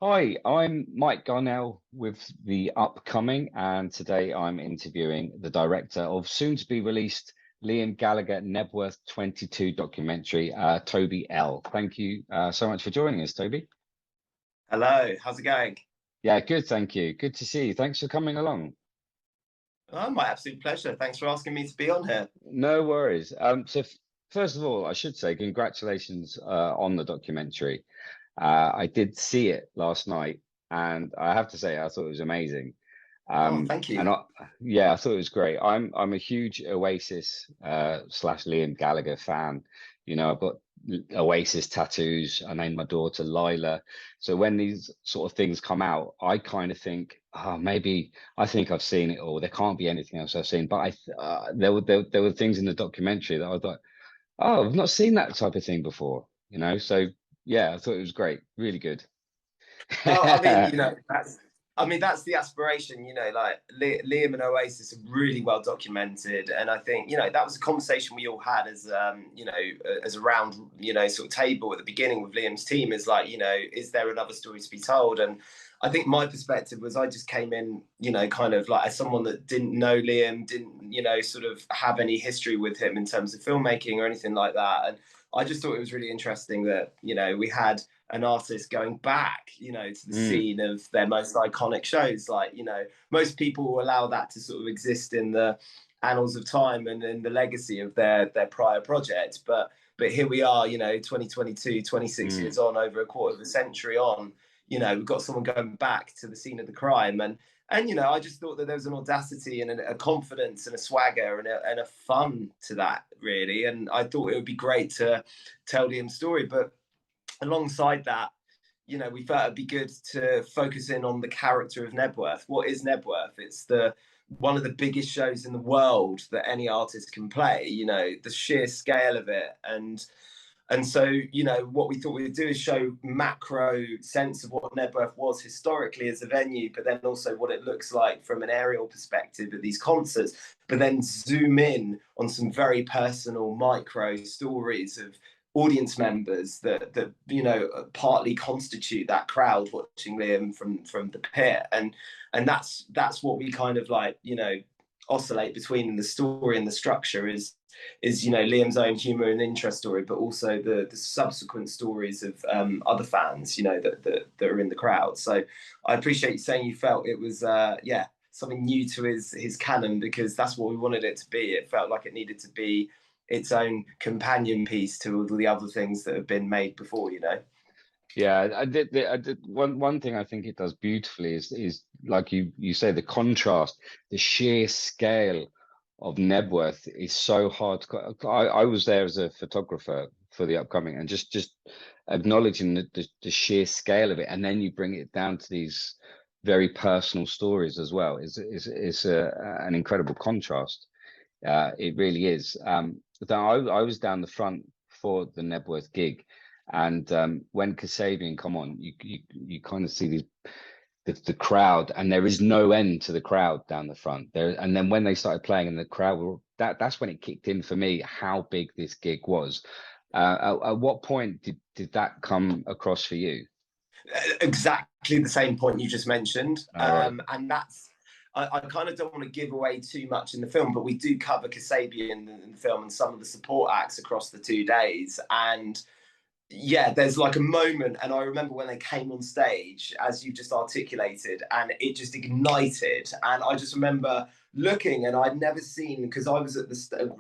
Hi, I'm Mike Garnell with The Upcoming, and today I'm interviewing the director of soon to be released Liam Gallagher Knebworth 22 documentary, Toby L. Thank you so much for joining us, Toby. Hello, how's it going? Yeah, good, thank you. Good to see you. Thanks for coming along. Oh, my absolute pleasure. Thanks for asking me to be on here. No worries. First of all, I should say congratulations on the documentary. I did see it last night, and I have to say I thought it was amazing. Oh, thank And you. yeah, I thought it was great. I'm a huge Oasis slash Liam Gallagher fan. You know, I've got Oasis tattoos. I named my daughter Lila. So when these sort of things come out, I kind of think, oh, maybe I think I've seen it all. There can't be anything else I've seen. But there were things in the documentary that I thought, oh, I've not seen that type of thing before. You know, so yeah, I thought it was great, really good. Oh, I mean, that's the aspiration, like Liam and Oasis are really well documented. And I think, that was a conversation we all had as a round, sort of table at the beginning with Liam's team is like, is there another story to be told? And I think my perspective was I just came in, kind of like as someone that didn't know Liam, didn't, sort of have any history with him in terms of filmmaking or anything like that. And I just thought it was really interesting that, we had an artist going back, to the Mm, scene of their most iconic shows. Like, most people will allow that to sort of exist in the annals of time and in the legacy of their prior project. But here we are, 2022, 26 mm. years on, over a quarter of a century on, we've got someone going back to the scene of the crime. And I just thought that there was an audacity and a confidence and a swagger and a fun to that, really. And I thought it would be great to tell Liam's story. But alongside that, we felt it'd be good to focus in on the character of Knebworth. What is Knebworth? It's the one of the biggest shows in the world that any artist can play. The sheer scale of it, and so, what we thought we'd do is show macro sense of what Knebworth was historically as a venue, but then also what it looks like from an aerial perspective at these concerts, but then zoom in on some very personal micro stories of audience members that partly constitute that crowd watching Liam from the pit. And that's what we kind of like, oscillate between in the story and the structure is Liam's own humor and interest story, but also the subsequent stories of other fans, that are in the crowd. So I appreciate you saying you felt it was something new to his canon, because that's what we wanted it to be. It felt like it needed to be its own companion piece to all the other things that have been made before. Yeah, I did. One thing I think it does beautifully is like you say, the contrast, the sheer scale of Nebworth is so hard. I was there as a photographer for the upcoming, and just acknowledging the sheer scale of it, and then you bring it down to these very personal stories as well is an incredible contrast. It really is. I was down the front for the Nebworth gig, and when Kasabian come on, you kind of see the crowd, and there is no end to the crowd down the front there. And then when they started playing, and the crowd were that's when it kicked in for me how big this gig was. At what point did that come across for you? Exactly the same point you just mentioned. All right. And I kind of don't want to give away too much in the film, but we do cover Kasabian in the film and some of the support acts across the 2 days. And yeah, there's like a moment, and I remember when they came on stage, as you just articulated, and it just ignited. And I just remember looking, and I'd never seen, because I was at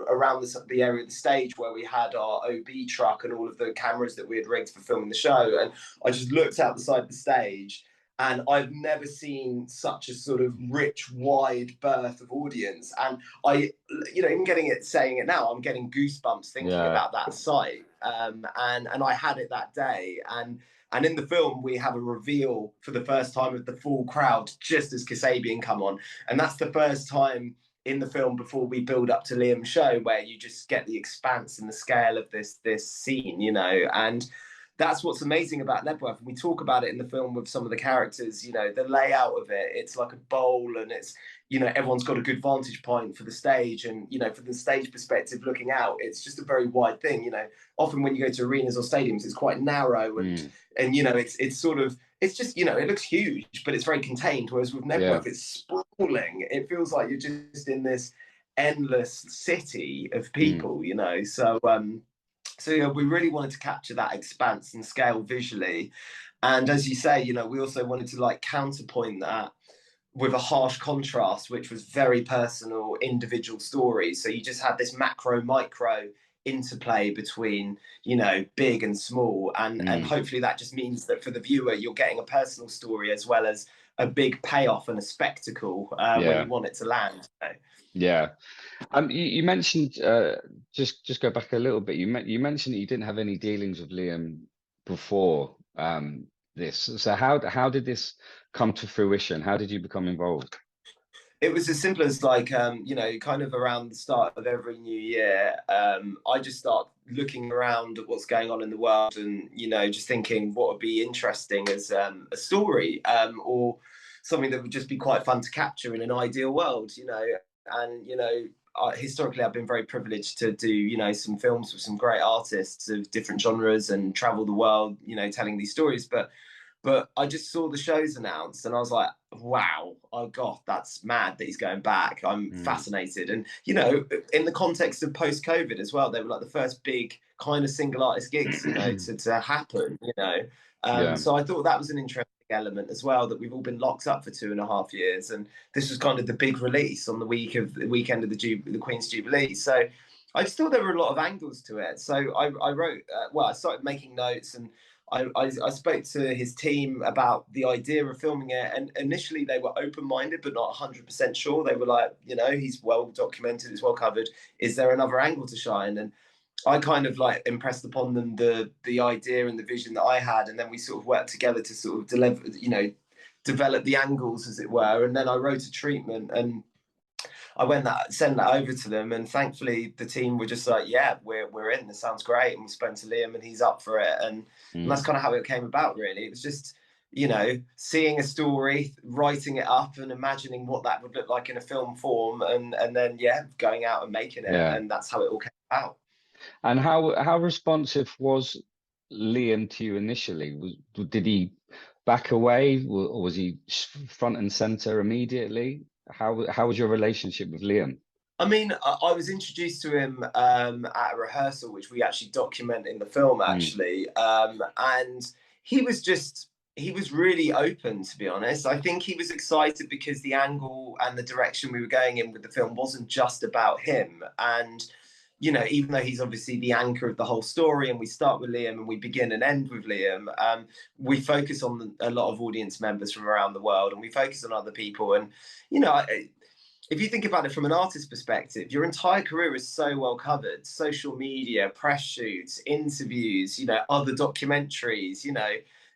around the area of the stage where we had our OB truck and all of the cameras that we had rigged for filming the show, and I just looked out the side of the stage. And I've never seen such a sort of rich, wide berth of audience. And even saying it now, I'm getting goosebumps thinking Yeah. about that sight. And I had it that day. And in the film, we have a reveal for the first time of the full crowd just as Kasabian come on, and that's the first time in the film before we build up to Liam's show where you just get the expanse and the scale of this scene, and that's what's amazing about Knebworth. And we talk about it in the film with some of the characters, you know, the layout of it. It's like a bowl, and it's, you know, everyone's got a good vantage point for the stage. And, you know, from the stage perspective looking out, it's just a very wide thing. You know, often when you go to arenas or stadiums, it's quite narrow, and you know, it's sort of, it's just, you know, it looks huge, but it's very contained. Whereas with Knebworth, it's sprawling. It feels like you're just in this endless city of people, you know. So yeah, we really wanted to capture that expanse and scale visually. And as you say, you know, we also wanted to like counterpoint that with a harsh contrast, which was very personal, individual stories. So you just had this macro, micro interplay between, you know, big and small. And hopefully that just means that for the viewer, you're getting a personal story as well as a big payoff and a spectacle when you want it to land. You know? Yeah. You mentioned just go back a little bit. You mentioned that you didn't have any dealings with Liam before this. So how did this come to fruition? How did you become involved? It was as simple as like, you know, kind of around the start of every new year, I just start looking around at what's going on in the world, and, you know, just thinking what would be interesting as a story, or something that would just be quite fun to capture in an ideal world, you know. And, you know, historically, I've been very privileged to do, you know, some films with some great artists of different genres and travel the world, you know, telling these stories. But I just saw the shows announced, and I was like, wow, oh God, that's mad that he's going back. I'm fascinated. And, you know, in the context of post-COVID as well, they were like the first big kind of single artist gigs, you know, to happen, you know. So I thought that was an interesting element as well, that we've all been locked up for 2.5 years. And this was kind of the big release on the weekend of the Queen's Jubilee. So I just thought there were a lot of angles to it. So I wrote, I started making notes, and I spoke to his team about the idea of filming it, and initially they were open-minded but not 100% sure. They were like, you know, he's well documented, it's well covered. Is there another angle to shine? And I kind of like impressed upon them the idea and the vision that I had, and then we sort of worked together to sort of deliver, you know, develop the angles, as it were. And then I wrote a treatment, and I sent that over to them, and thankfully the team were just like, yeah, we're in. This sounds great. And we spoke to Liam, and he's up for it. And that's kind of how it came about, really. It was just, you know, seeing a story, writing it up, and imagining what that would look like in a film form, and then going out and making it, and that's how it all came out. And how responsive was Liam to you initially? Did he back away, or was he front and center immediately? How was your relationship with Liam? I mean, I was introduced to him at a rehearsal, which we actually document in the film, actually. And he was really open, to be honest. I think he was excited because the angle and the direction we were going in with the film wasn't just about him. And, you know, even though he's obviously the anchor of the whole story, and we start with Liam and we begin and end with Liam, we focus on a lot of audience members from around the world, and we focus on other people. And, you know, if you think about it from an artist's perspective, your entire career is so well covered: social media, press shoots, interviews, you know, other documentaries, you know,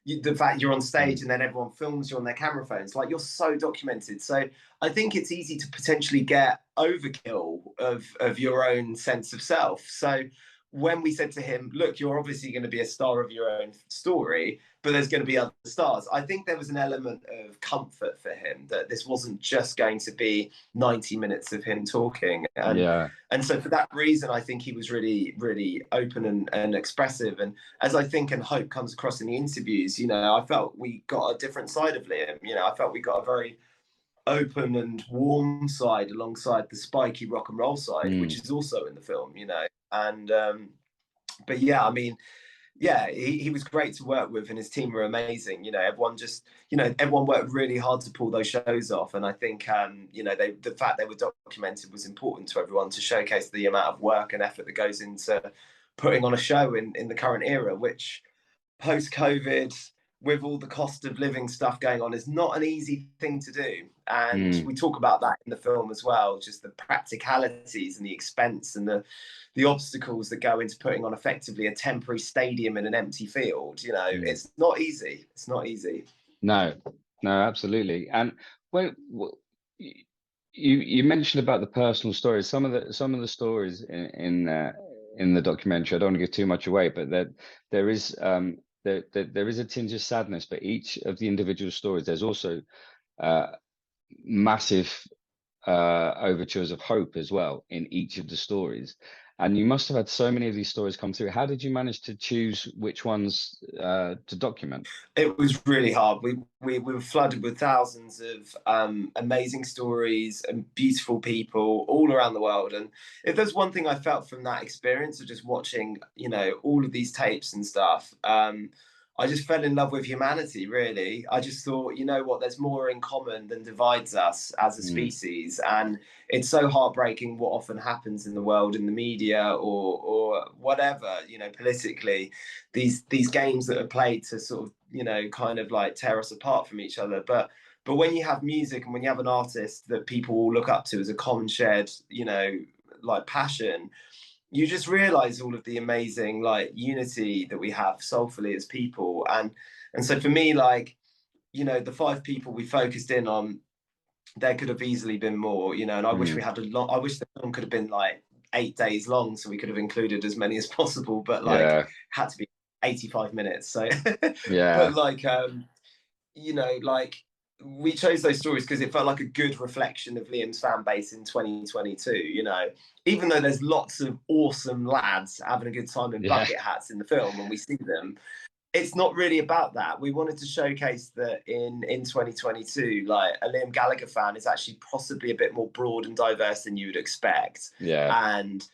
the fact you're on stage and then everyone films you on their camera phones. Like, you're so documented. So I think it's easy to potentially get overkill of your own sense of self. So when we said to him, look, you're obviously going to be a star of your own story, but there's going to be other stars, I think there was an element of comfort for him that this wasn't just going to be 90 minutes of him talking. And so for that reason, I think he was really, really open and expressive. And as I think and hope comes across in the interviews, you know, I felt we got a different side of Liam. You know, I felt we got a very open and warm side alongside the spiky rock and roll side, which is also in the film, you know. And but yeah, I mean, yeah, he was great to work with, and his team were amazing. You know, everyone worked really hard to pull those shows off. And I think, you know, the fact they were documented was important to everyone, to showcase the amount of work and effort that goes into putting on a show in the current era, which post-COVID, with all the cost of living stuff going on, is not an easy thing to do. And we talk about that in the film as well, just the practicalities and the expense and the obstacles that go into putting on effectively a temporary stadium in an empty field. You know, it's not easy. It's not easy. No, absolutely. And when you mentioned about the personal stories, some of the stories in the documentary, I don't want to give too much away, but there is there is a tinge of sadness, but each of the individual stories, there's also uh, massive overtures of hope as well in each of the stories. And you must have had so many of these stories come through. How did you manage to choose which ones to document? It was really hard. We were flooded with thousands of amazing stories and beautiful people all around the world. And if there's one thing I felt from that experience of just watching, you know, all of these tapes and stuff, I just fell in love with humanity, really. I just thought, you know what, there's more in common than divides us as a species. And it's so heartbreaking what often happens in the world, in the media or whatever, you know, politically, these games that are played to sort of, you know, kind of like tear us apart from each other. But when you have music and when you have an artist that people all look up to as a common shared, you know, like passion, you just realize all of the amazing like unity that we have soulfully as people. And so for me, like, you know, the 5 people we focused in on, there could have easily been more, you know, and I wish we had I wish the film could have been like 8 days long so we could have included as many as possible, but like had to be 85 minutes. So but like you know, like we chose those stories because it felt like a good reflection of Liam's fan base in 2022. You know, even though there's lots of awesome lads having a good time in bucket hats in the film and we see them, it's not really about that. We wanted to showcase that in 2022, like a Liam Gallagher fan is actually possibly a bit more broad and diverse than you would expect. And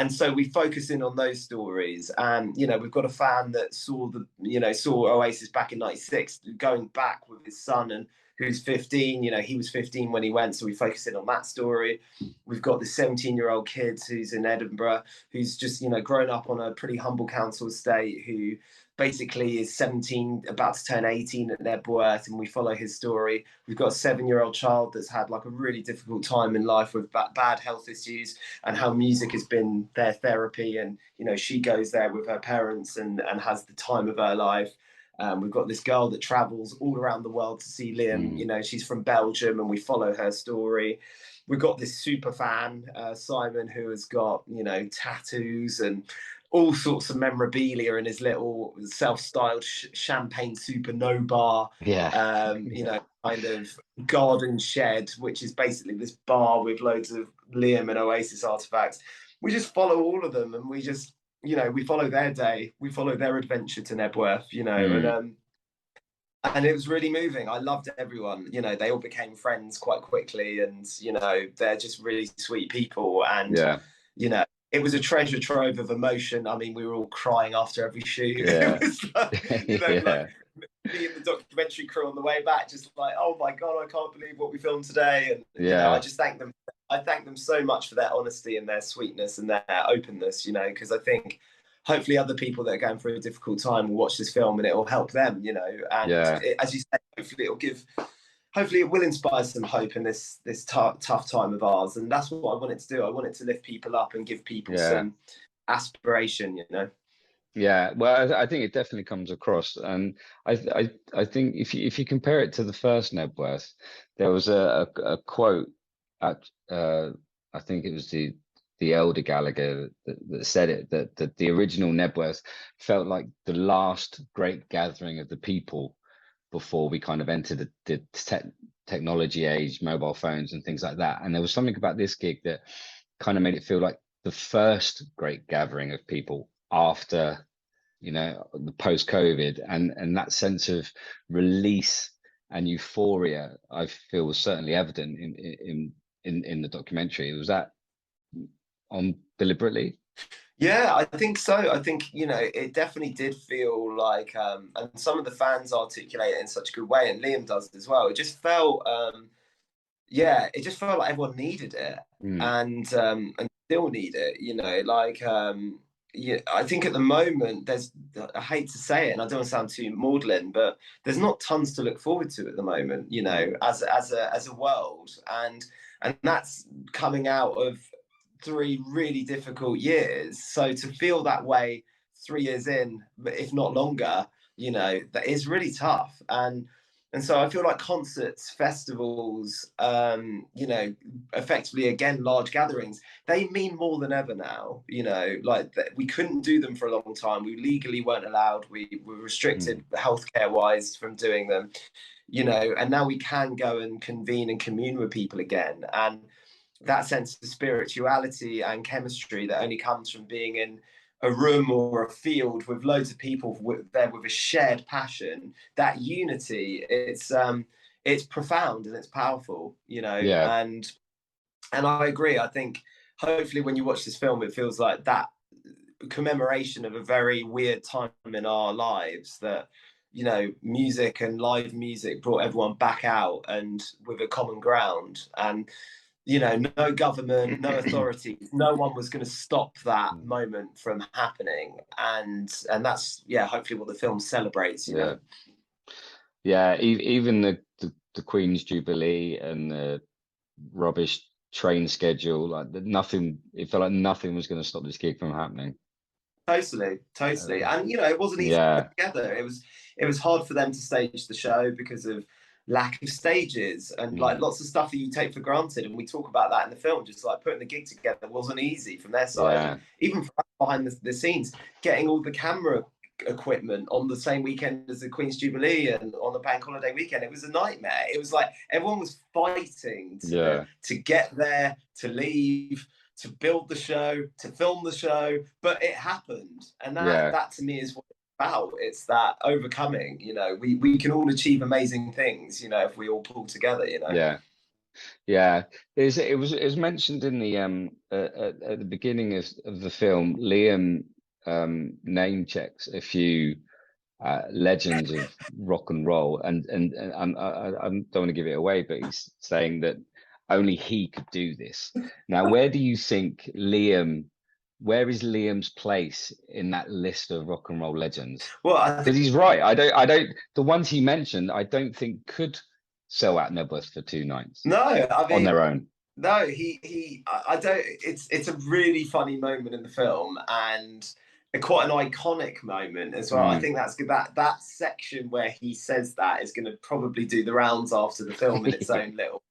so we focus in on those stories. And, you know, we've got a fan that saw Oasis back in 96, going back with his son, and who's 15, you know, he was 15 when he went. So we focus in on that story. We've got this 17-year-old kid who's in Edinburgh, who's just, you know, grown up on a pretty humble council estate, who basically is 17, about to turn 18 at Knebworth, and we follow his story. We've got a 7-year-old child that's had like a really difficult time in life with bad health issues, and how music has been their therapy. And, you know, she goes there with her parents and has the time of her life. We've got this girl that travels all around the world to see Liam. You know, she's from Belgium, and we follow her story. We've got this super fan, Simon, who has got, you know, tattoos and all sorts of memorabilia in his little self-styled champagne supernova, you know, kind of garden shed, which is basically this bar with loads of Liam and Oasis artifacts. We just follow all of them, and we just, you know, we follow their day, we follow their adventure to Knebworth, you know, and it was really moving. I loved everyone, you know, they all became friends quite quickly, and, you know, they're just really sweet people. And, you know, it was a treasure trove of emotion. I mean, we were all crying after every shoot. It was like, you know, like me and the documentary crew on the way back, just like, oh my God, I can't believe what we filmed today. And, you know, I just thank them. I thank them so much for their honesty and their sweetness and their openness, you know, because I think hopefully other people that are going through a difficult time will watch this film and it will help them, you know. And as you say, hopefully it will inspire some hope in this tough time of ours. And that's what I wanted to do. I wanted to lift people up and give people some aspiration, you know. Yeah, well, I think it definitely comes across, and I think if you compare it to the first Knebworth, there was a quote at I think it was the elder Gallagher that said it, that the original Knebworth felt like the last great gathering of the people before we kind of entered the technology age, mobile phones and things like that. And there was something about this gig that kind of made it feel like the first great gathering of people after, you know, the post-COVID, and that sense of release and euphoria, I feel, was certainly evident in the documentary. Was that on deliberately? Yeah, I think so. I think, you know, it definitely did feel like, and some of the fans articulate it in such a good way, and Liam does as well. It just felt, it just felt like everyone needed it, and still need it. You know, like, yeah, I think at the moment I hate to say it, and I don't want to sound too maudlin, but there's not tons to look forward to at the moment. You know, as a world, and that's coming out of 3 really difficult years. So to feel that way 3 years in, if not longer, you know, that is really tough. And And so I feel like concerts, festivals, you know, effectively, again, large gatherings, they mean more than ever now. You know, like we couldn't do them for a long time. We legally weren't allowed. We were restricted healthcare wise from doing them, you know, and now we can go and convene and commune with people again. And that sense of spirituality and chemistry that only comes from being in a room or a field with loads of people there with a shared passion, that unity, it's profound and it's powerful, you know. Yeah. And I agree. I think hopefully when you watch this film, it feels like that commemoration of a very weird time in our lives, that, you know, music and live music brought everyone back out and with a common ground. And, you know, no government, no authority, no one was going to stop that moment from happening. And that's, yeah, hopefully what the film celebrates, you know. Yeah, even the Queen's Jubilee and the rubbish train schedule, like nothing, it felt like nothing was going to stop this gig from happening. Totally. And, you know, it wasn't easy to put together. It was hard for them to stage the show because of lack of stages and like lots of stuff that you take for granted. And we talk about that in the film, just like putting the gig together wasn't easy from their side. Yeah. And even behind the scenes, getting all the camera equipment on the same weekend as the Queen's Jubilee and on the bank holiday weekend, it was a nightmare. It was like everyone was fighting to get there, to leave, to build the show, to film the show, but it happened. And that to me is what it's about. It's that overcoming, you know, we can all achieve amazing things, you know, if we all pull together, you know. It was mentioned in the at the beginning of the film. Liam name checks a few legends of rock and roll, and I don't want to give it away, but he's saying that only he could do this. Now, where do you think where is Liam's place in that list of rock and roll legends? Well, because he's right. I don't. The ones he mentioned, I don't think could sell out Knebworth for 2 nights. No, I mean, on their own. No, I don't. It's a really funny moment in the film, and quite an iconic moment as well. I think that's good. That section where he says that is going to probably do the rounds after the film in its own little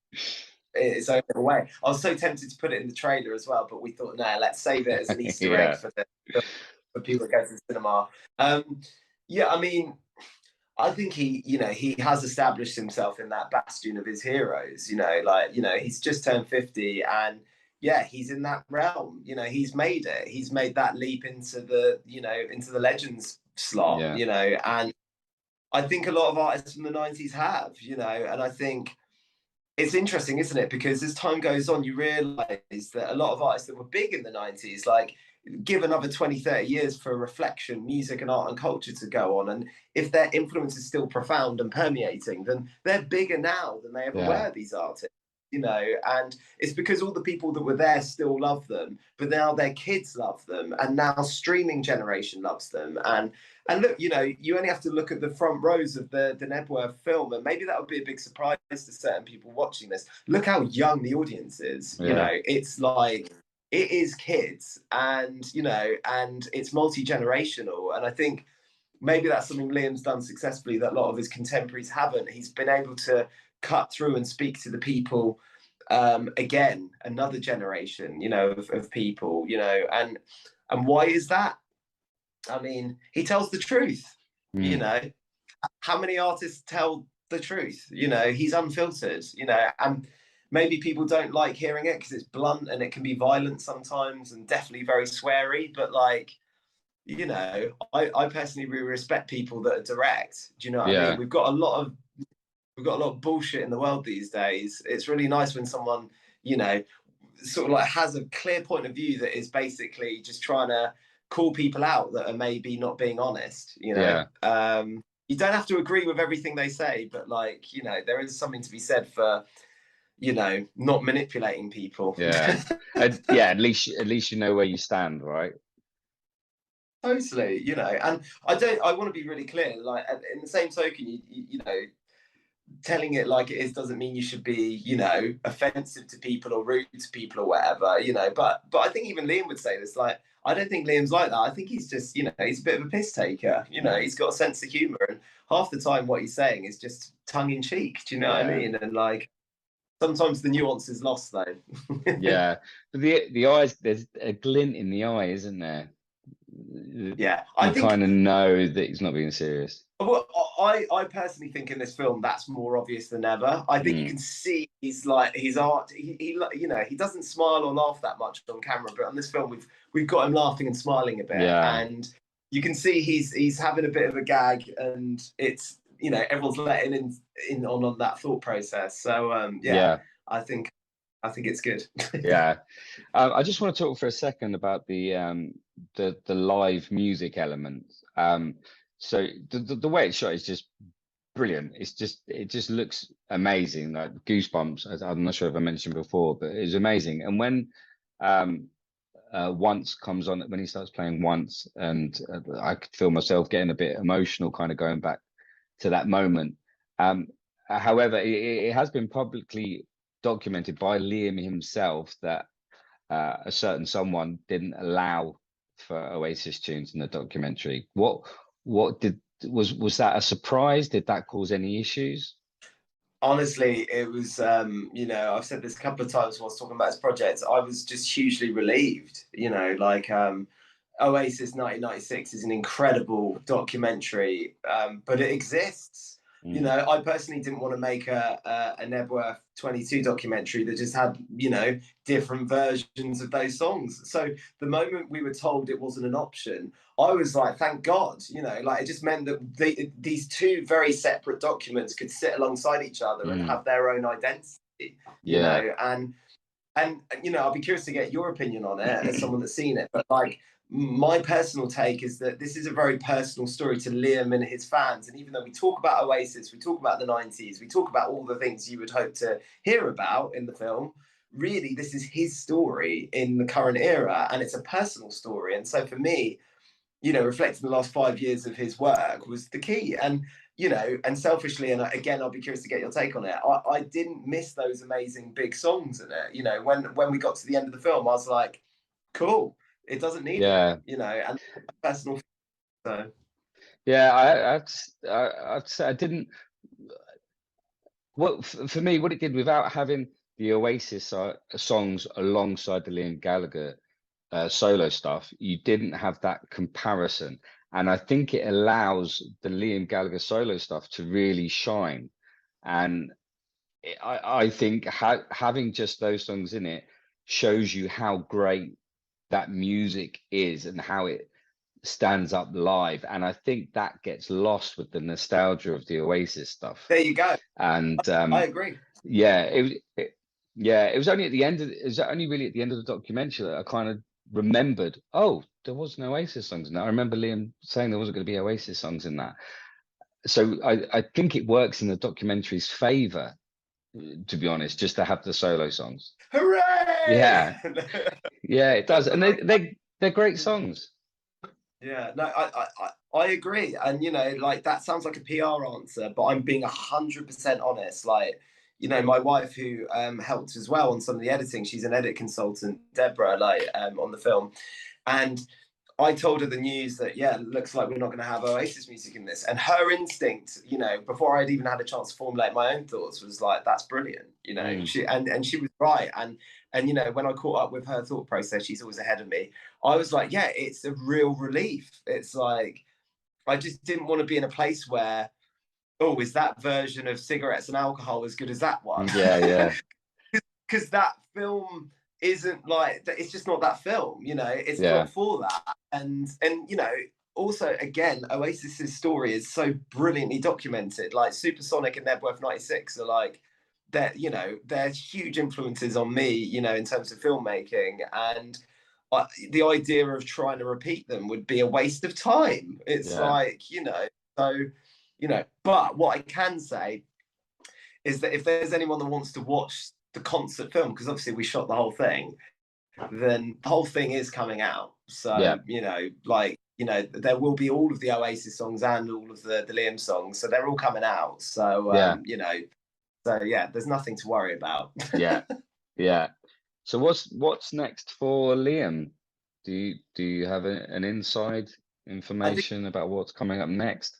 way. I was so tempted to put it in the trailer as well, but we thought, no, let's save it as an Easter egg for people that go to the cinema. Yeah, I mean, I think he has established himself in that bastion of his heroes, you know, like, you know, he's just turned 50 and yeah, he's in that realm, you know, he's made it. He's made that leap into the legends slot, you know, and I think a lot of artists from the 90s have, you know, and I think it's interesting, isn't it? Because as time goes on, you realize that a lot of artists that were big in the 90s, like, give another 20, 30 years for reflection, music and art and culture to go on. And if their influence is still profound and permeating, then they're bigger now than they ever were, these artists, you know. And it's because all the people that were there still love them, but now their kids love them. And now streaming generation loves them. And look, you know, you only have to look at the front rows of the Knebworth film, and maybe that would be a big surprise to certain people watching this. Look how young the audience is. You know, it's like, it is kids, and, you know, and it's multi-generational. And I think maybe that's something Liam's done successfully that a lot of his contemporaries haven't. He's been able to cut through and speak to the people, again, another generation, you know, of people, you know. And why is that? I mean, he tells the truth, you know. How many artists tell the truth? You know, he's unfiltered, you know, and maybe people don't like hearing it because it's blunt and it can be violent sometimes and definitely very sweary. But, like, you know, I personally really respect people that are direct. Do you know what I mean? We've got a lot of bullshit in the world these days. It's really nice when someone, you know, sort of like has a clear point of view that is basically just trying to call people out that are maybe not being honest, you know. You don't have to agree with everything they say, but, like, you know, there is something to be said for, you know, not manipulating people. At least you know where you stand, right? Totally, you know. And I want to be really clear, like, in the same token, you know, telling it like it is doesn't mean you should be, you know, offensive to people or rude to people or whatever, you know. But I think even Liam would say this, like, I don't think Liam's like that. I think he's just, he's a bit of a piss taker. He's got a sense of humor, and half the time what he's saying is just tongue in cheek. Do you know what I mean? And like sometimes the nuance is lost though. Yeah, but the eyes, there's a glint in the eye, isn't there? Yeah, I kind of know that he's not being serious. Well, I personally think in this film that's more obvious than ever. I think you can see he's like his art. He doesn't smile or laugh that much on camera, but on this film we've got him laughing and smiling a bit, and you can see he's having a bit of a gag, and it's everyone's letting in on that thought process. So I think it's good. Yeah, I just want to talk for a second about the live music element. So the way it's shot is just brilliant. It just looks amazing, like goosebumps. I'm not sure if I mentioned before, but it's amazing. And when Once comes on, when he starts playing Once, and I could feel myself getting a bit emotional, kind of going back to that moment. However, it has been publicly documented by Liam himself that a certain someone didn't allow for Oasis tunes in the documentary. Was that a surprise? Did that cause any issues? Honestly, it was, I've said this a couple of times whilst talking about this project. I was just hugely relieved, Oasis 1996 is an incredible documentary, but it exists. I personally didn't want to make a Knebworth 22 documentary that just had, different versions of those songs. So the moment we were told it wasn't an option, I was like, thank God, it just meant that these two very separate documents could sit alongside each other and have their own identity, and I'll be curious to get your opinion on it as someone that's seen it. But like, my personal take is that this is a very personal story to Liam and his fans. And even though we talk about Oasis, we talk about the 90s, we talk about all the things you would hope to hear about in the film, really, this is his story in the current era, and it's a personal story. And so for me, reflecting the last 5 years of his work was the key. And and selfishly, and again, I'll be curious to get your take on it. I didn't miss those amazing big songs in it. When we got to the end of the film, I was like, cool, it doesn't need it, and personal. So yeah, I'd say I didn't. Well, for me, what it did without having the Oasis songs alongside the Liam Gallagher solo stuff, you didn't have that comparison. And I think it allows the Liam Gallagher solo stuff to really shine. And I think having just those songs in it shows you how great that music is and how it stands up live. And I think that gets lost with the nostalgia of the Oasis stuff. There you go. And I agree. Yeah, it was only at the end of it was only really at the end of the documentary that I kind of remembered, oh, there was no Oasis songs in that. I remember Liam saying there wasn't going to be Oasis songs in that. So I think it works in the documentary's favor, to be honest, just to have the solo songs. Hooray! Yeah, it does, and they're great songs. Yeah, no, I agree, and that sounds like a PR answer, but I'm being 100% honest. Like, my wife, who helped as well on some of the editing, she's an edit consultant, Deborah, on the film, and I told her the news that, it looks like we're not going to have Oasis music in this. And her instinct, before I'd even had a chance to formulate my own thoughts, was like, that's brilliant, She was right. And when I caught up with her thought process, she's always ahead of me. I was like, yeah, it's a real relief. It's like, I just didn't want to be in a place where, oh, is that version of Cigarettes and Alcohol as good as that one? Yeah. Because that film isn't like, it's just not that film, it's not for that. And also, again, Oasis's story is so brilliantly documented. Like Supersonic and Knebworth 96 are like, they're huge influences on me, in terms of filmmaking. And the idea of trying to repeat them would be a waste of time. It's like, but what I can say is that if there's anyone that wants to watch the concert film, because obviously we shot the whole thing, then the whole thing is coming out. So, there will be all of the Oasis songs and all of the Liam songs. So they're all coming out. So, there's nothing to worry about. Yeah. So what's next for Liam? Do you have an inside information about what's coming up next?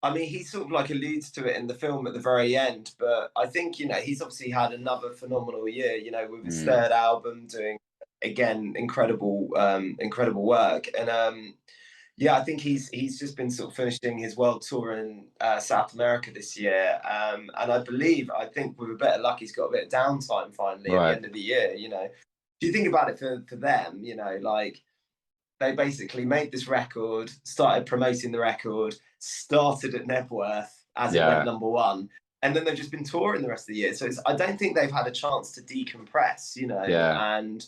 I mean, he sort of like alludes to it in the film at the very end, but I think, you know, he's obviously had another phenomenal year, you know, with his third album, doing again incredible work. And yeah, I think he's just been sort of finishing his world tour in South America this year. And I think with a bit of luck, he's got a bit of downtime finally at the Right. end of the year, you know. Do you think about it for them, you know, like they basically made this record, started promoting the record, started at Knebworth as it went Yeah. #1, and then they've just been touring the rest of the year. So I don't think they've had a chance to decompress, you know. Yeah. And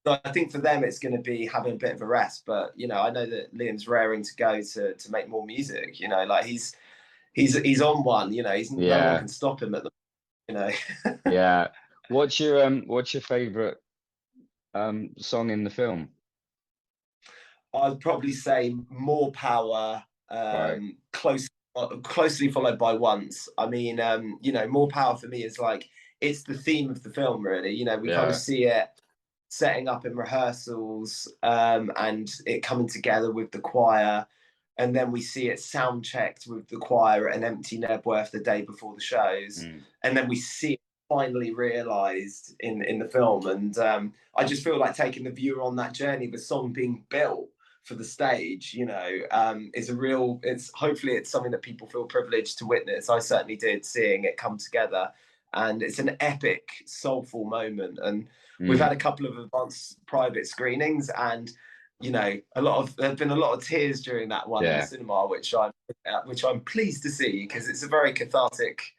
so I think for them it's going to be having a bit of a rest. But you know, I know that Liam's raring to go to make more music. You know, like he's on one. You know, no one can stop him at the. You know. Yeah. What's your favorite song in the film? I'd probably say More Power, Right. closely followed by Once. I mean, you know, More Power for me is like it's the theme of the film, really. You know, we kind of see it setting up in rehearsals, and it coming together with the choir, and then we see it sound checked with the choir at an empty Knebworth the day before the shows, and then we see it finally realized in the film. And I just feel like taking the viewer on that journey, the song being built for the stage, you know, is a real, hopefully it's something that people feel privileged to witness. I certainly did, seeing it come together, and it's an epic soulful moment. And we've had a couple of advanced private screenings, and you know, there've been a lot of tears during that one in the cinema, which I'm pleased to see, because it's a very cathartic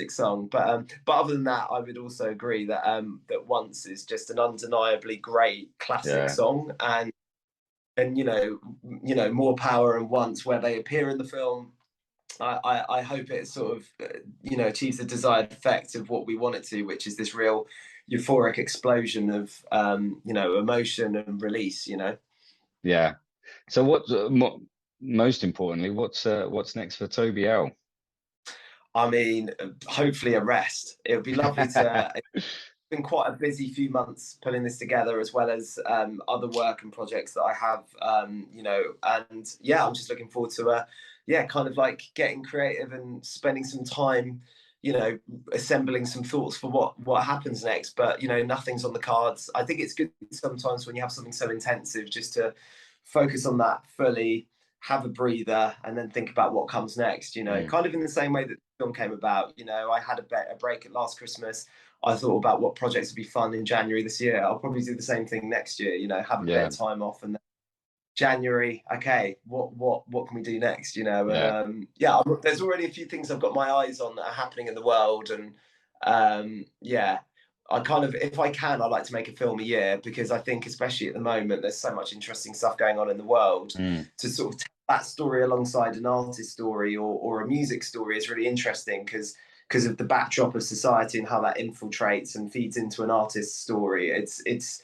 song. But other than that, I would also agree that that Once is just an undeniably great classic song. And you know, More Power and Once, where they appear in the film, I hope it sort of you know, achieves the desired effect of what we want it to, which is this real euphoric explosion of you know, emotion and release, you know. Yeah. So most importantly, what's next for Toby L? I mean, hopefully a rest. It would be lovely to. It's been quite a busy few months putting this together, as well as other work and projects that I have, you know. And yeah, I'm just looking forward to kind of like getting creative and spending some time, you know, assembling some thoughts for what happens next. But you know, nothing's on the cards. I think it's good sometimes when you have something so intensive, just to focus on that fully, have a breather, and then think about what comes next. You know, kind of in the same way that the film came about. You know, I had a break at last Christmas. I thought about what projects would be fun in January this year. I'll probably do the same thing next year. You know, have a bit of time off, and then January, okay, what can we do next? You know, and there's already a few things I've got my eyes on that are happening in the world, and I kind of, if I can, I like to make a film a year, because I think, especially at the moment, there's so much interesting stuff going on in the world. To sort of tell that story alongside an artist story or a music story is really interesting, because of the backdrop of society and how that infiltrates and feeds into an artist's story. It's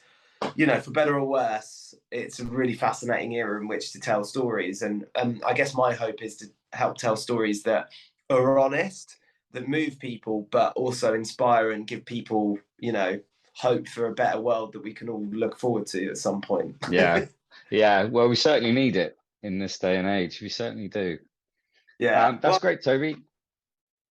you know, for better or worse, it's a really fascinating era in which to tell stories. And I guess my hope is to help tell stories that are honest, that move people, but also inspire and give people, you know, hope for a better world that we can all look forward to at some point. Yeah. Well, we certainly need it in this day and age. We certainly do. That's great, Toby.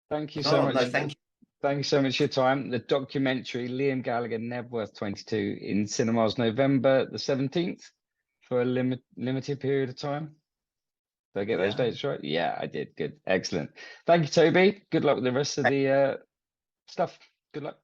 Thank you so much. No, thank you. Thank you so much for your time. The documentary Liam Gallagher Knebworth 22 in cinemas November the 17th for a limited period of time. Did I get those dates right? Yeah, I did. Good. Excellent. Thank you, Toby. Good luck with the rest of the stuff. Good luck.